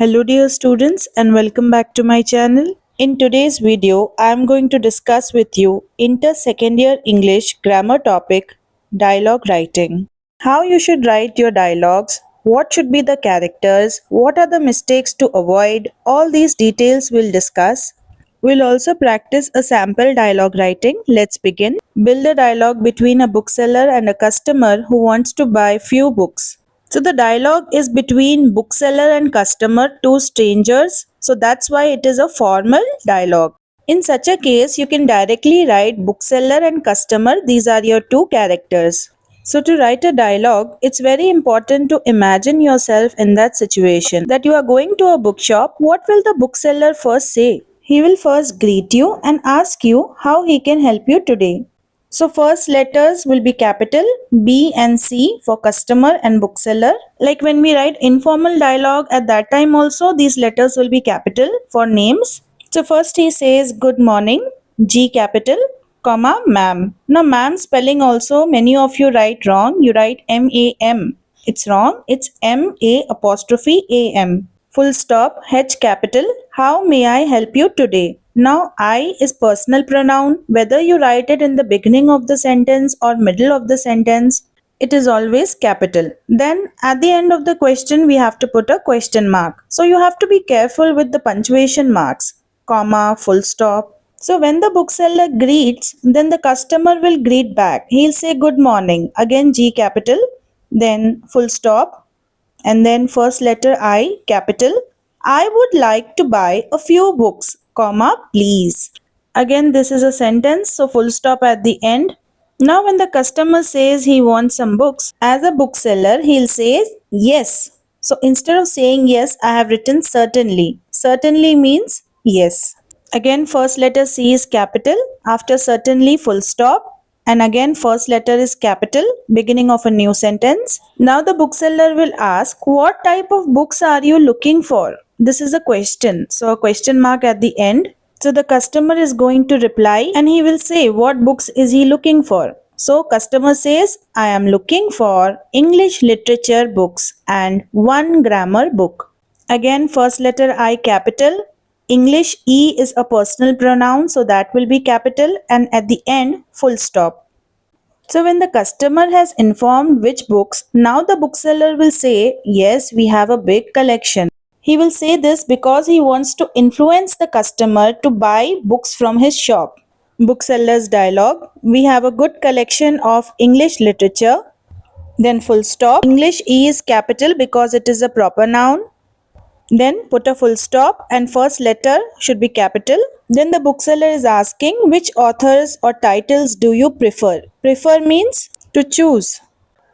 Hello dear students and welcome back to my channel. In today's video, I am going to discuss with you Inter Second Year English grammar topic dialogue writing. How you should write your dialogues, what should be the characters, what are the mistakes to avoid, all these details we'll discuss. We'll also practice a sample dialogue writing. Let's begin. Build a dialogue between a bookseller and a customer who wants to buy few books. So the dialogue is between bookseller and customer, two strangers. So that's why it is a formal dialogue. In such a case, you can directly write bookseller and customer. These are your two characters. So to write a dialogue, it's very important to imagine yourself in that situation. That you are going to a bookshop, what will the bookseller first say? He will first greet you and ask you how he can help you today. So first letters will be capital B and C for customer and bookseller. Like when we write informal dialogue at that time also these letters will be capital for names. So first he says good morning, G capital, comma ma'am. Now ma'am spelling also many of you write wrong. You write M-A-M. It's wrong. It's M-A apostrophe A-M. Full stop, H capital. How may I help you today? Now I is personal pronoun. Whether you write it in the beginning of the sentence or middle of the sentence, it is always capital. Then at the end of the question we have to put a question mark. So you have to be careful with the punctuation marks, comma, full stop. So when the bookseller greets, then the customer will greet back. He'll say good morning, again G capital, then full stop, and then first letter I capital. I would like to buy a few books, comma, please. Again this is a sentence, so full stop at the end. Now when the customer says he wants some books, as a bookseller he'll say yes. So instead of saying yes, I have written certainly. Certainly means yes. Again first letter C is capital, after certainly full stop, and again first letter is capital, beginning of a new sentence. Now the bookseller will ask, what type of books are you looking for? This is a question, so a question mark at the end. So the customer is going to reply and he will say what books is he looking for. So customer says, I am looking for English literature books and one grammar book. Again first letter I capital, English E is a personal pronoun, so that will be capital, and at the end full stop. So when the customer has informed which books, now the bookseller will say, yes, we have a big collection. He will say this because he wants to influence the customer to buy books from his shop. Bookseller's dialogue, we have a good collection of English literature. Then full stop. English E is capital because it is a proper noun. Then put a full stop and first letter should be capital. Then the bookseller is asking which authors or titles do you prefer? Prefer means to choose.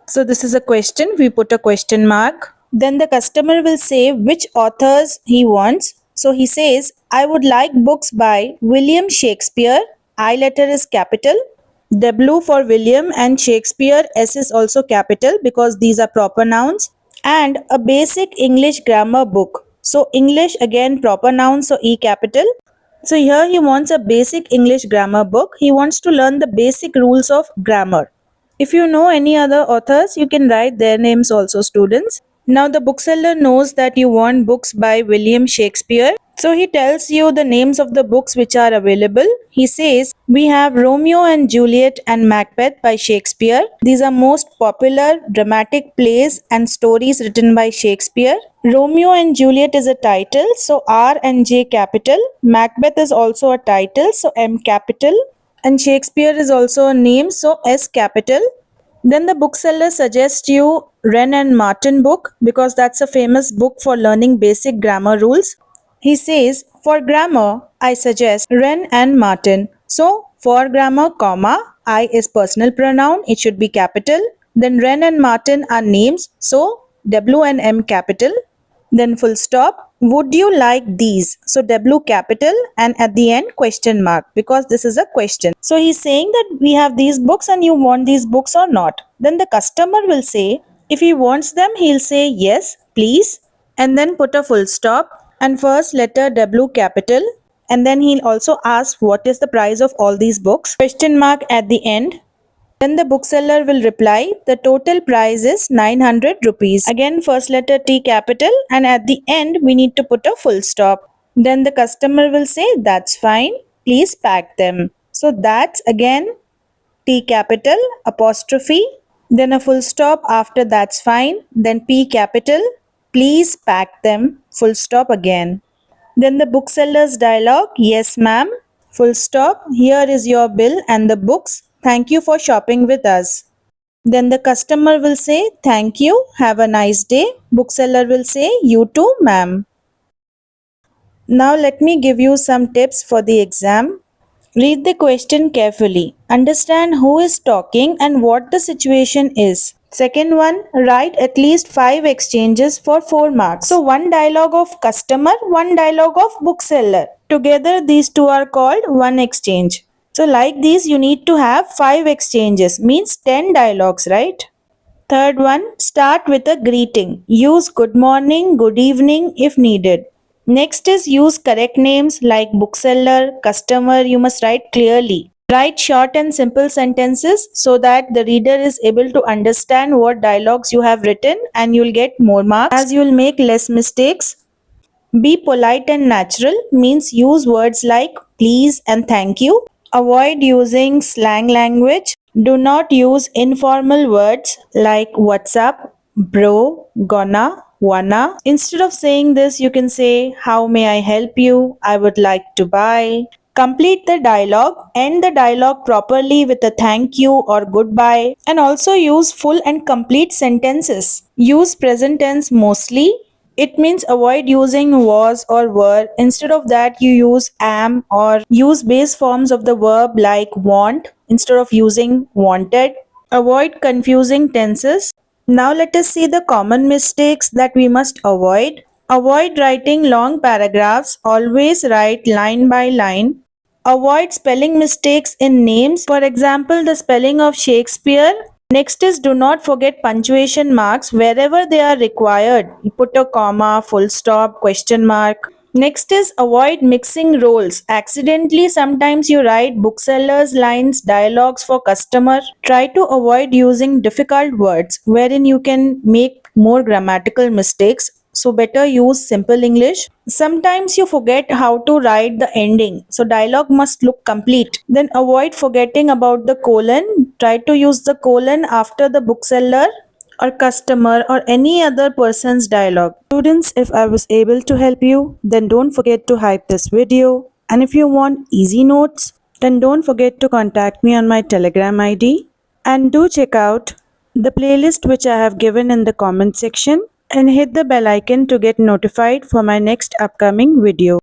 So this is a question, we put a question mark. Then the customer will say which authors he wants. So he says, I would like books by William Shakespeare. I letter is capital. W for William and Shakespeare, S is also capital because these are proper nouns. And a basic English grammar book. So English again proper noun, so E capital. So here he wants a basic English grammar book. He wants to learn the basic rules of grammar. If you know any other authors, you can write their names also, students. Now the bookseller knows that you want books by William Shakespeare. So he tells you the names of the books which are available. He says, we have Romeo and Juliet and Macbeth by Shakespeare. These are most popular dramatic plays and stories written by Shakespeare. Romeo and Juliet is a title, so R and J capital. Macbeth is also a title, so M capital. And Shakespeare is also a name, so S capital. Then the bookseller suggests you Wren and Martin book because that's a famous book for learning basic grammar rules. He says, for grammar, I suggest Wren and Martin. So, for grammar, comma, I is personal pronoun, it should be capital. Then Wren and Martin are names, so W and M capital. Then full stop. Would you like these? So W capital and at the end question mark because this is a question. So he's saying that we have these books and you want these books or not. Then the customer will say, if he wants them, he'll say yes, please, and then put a full stop and first letter W capital, and then he'll also ask what is the price of all these books. Question mark at the end. Then the bookseller will reply, the total price is 900 rupees. Again, first letter T capital, and at the end we need to put a full stop. Then the customer will say, that's fine, please pack them. So that's again T capital, apostrophe, then a full stop after that's fine, then P capital, please pack them, full stop again. Then the bookseller's dialogue, yes ma'am, full stop, here is your bill and the books, thank you for shopping with us. Then the customer will say, thank you, have a nice day. Bookseller will say, you too ma'am. Now let me give you some tips for the exam. Read the question carefully. Understand who is talking and what the situation is. Second one, write at least 5 exchanges for 4 marks. So one dialogue of customer, one dialogue of bookseller. Together these two are called one exchange. So like these you need to have 5 exchanges, means 10 dialogues, right? Third one, start with a greeting. Use good morning, good evening if needed. Next is use correct names like bookseller, customer, you must write clearly. Write short and simple sentences so that the reader is able to understand what dialogues you have written and you'll get more marks as you'll make less mistakes. Be polite and natural means use words like please and thank you. Avoid using slang language. Do not use informal words like what's up, bro, gonna, wanna. Instead of saying this, you can say how may I help you? I would like to buy. Complete the dialogue, end the dialogue properly with a thank you or goodbye, and also use full and complete sentences. Use present tense mostly. It means avoid using was or were. Instead of that, you use am or use base forms of the verb like want instead of using wanted. Avoid confusing tenses. Now let us see the common mistakes that we must avoid. Avoid writing long paragraphs. Always write line by line. Avoid spelling mistakes in names. For example, the spelling of Shakespeare. Next is do not forget punctuation marks wherever they are required. You put a comma, full stop, question mark. Next is avoid mixing roles. Accidentally, sometimes you write booksellers lines, dialogues for customer. Try to avoid using difficult words wherein you can make more grammatical mistakes. So better use simple English. Sometimes you forget how to write the ending. So dialogue must look complete. Then avoid forgetting about the colon. Try to use the colon after the bookseller or customer or any other person's dialogue. Students, if I was able to help you, then don't forget to hype this video. And if you want easy notes, then don't forget to contact me on my Telegram ID. And do check out the playlist which I have given in the comment section and hit the bell icon to get notified for my next upcoming video.